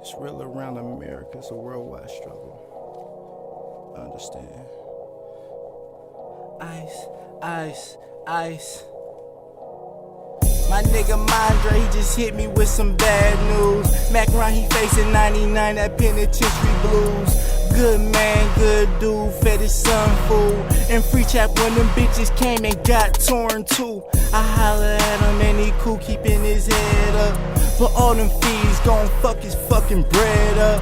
It's real around America. It's a worldwide struggle. I understand. Ice, ice, ice. My nigga MondreM.A.N, he just hit me with some bad news. Macaron, he facing 99, that penitentiary blues. Good man, good dude, fed his son food. And free trap when them bitches came and got torn too. I holler at him and he cool, keeping his head up. But all them fees gon' fuck his fucking bread up.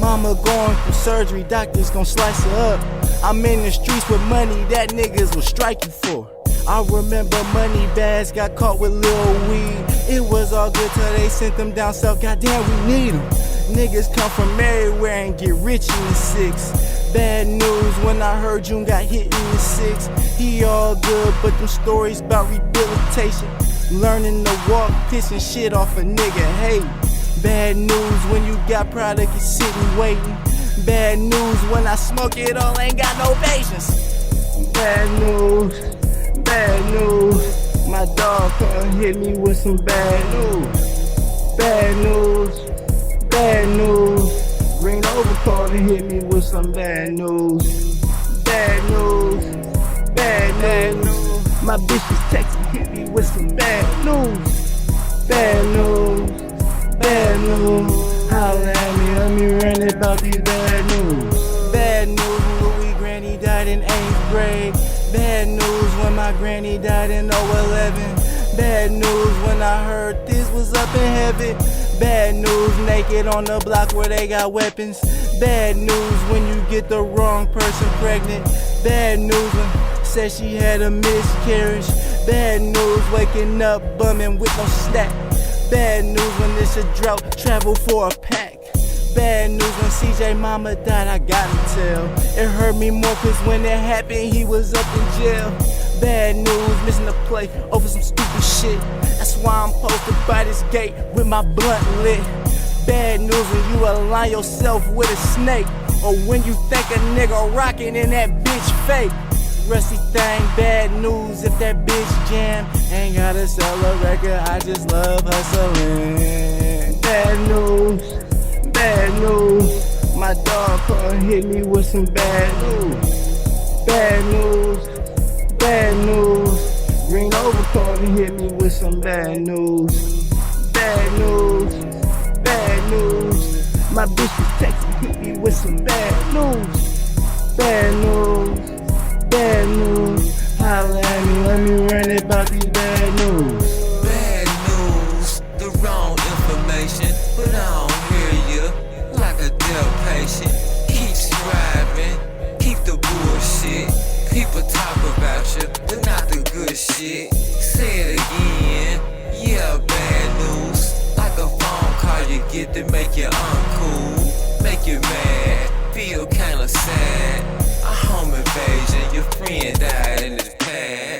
Mama going through surgery, doctors gon' slice her up. I'm in the streets with money that niggas will strike you for. I remember money bags got caught with lil weed. It was all good till they sent them down south, goddamn we need them. Niggas come from everywhere and get rich in the 6. Bad news when I heard June got hit in the 6. He all good, but them stories about rehabilitation. Learning to walk, pissing shit off a nigga, hey. Bad news when you got product, you sitting waiting. Bad news when I smoke it all, ain't got no patience. Bad news, bad news. My dog come hit me with some bad news. Bad news, bad news. Green overcoat and hit me with some bad news. Bad news, bad news. My bitch is texting, hit me with some bad news. Bad news, bad news. Holla at me, let me rant about these bad news. Bad news when Louis granny died in 8th grade. Bad news when my granny died in 011. Bad news when I heard this was up in heaven. Bad news naked on the block where they got weapons. Bad news when you get the wrong person pregnant. Bad news when said she had a miscarriage. Bad news waking up bumming with no snack. Bad news when it's a drought, travel for a pack. Bad news when CJ mama died, I gotta tell. It hurt me more cause when it happened he was up in jail. Bad news, missing the play over some stupid shit. That's why I'm posted by this gate with my blunt lit. Bad news when you align yourself with a snake. Or when you think a nigga rockin' and that bitch fake. Rusty thing, bad news if that bitch jam. Ain't gotta sell a record, I just love hustling. Bad news, bad news. My dog come hit me with some bad news. Bad news, bad news. Green overcoat and hit me with some bad news. Bad news, bad news. My bitch was texting, hit me with some bad news. Bad news, bad news. Holla at me, let me rant about these bad news. Bad news, the wrong information, but I don't hear you like a deaf patient. Keep striving, keep the bullshit. People talk about you, but not the good shit. Say it again, yeah, bad news. Like a phone call you get to make you uncool, make you mad, feel kinda sad. A home invasion, your friend died in his past.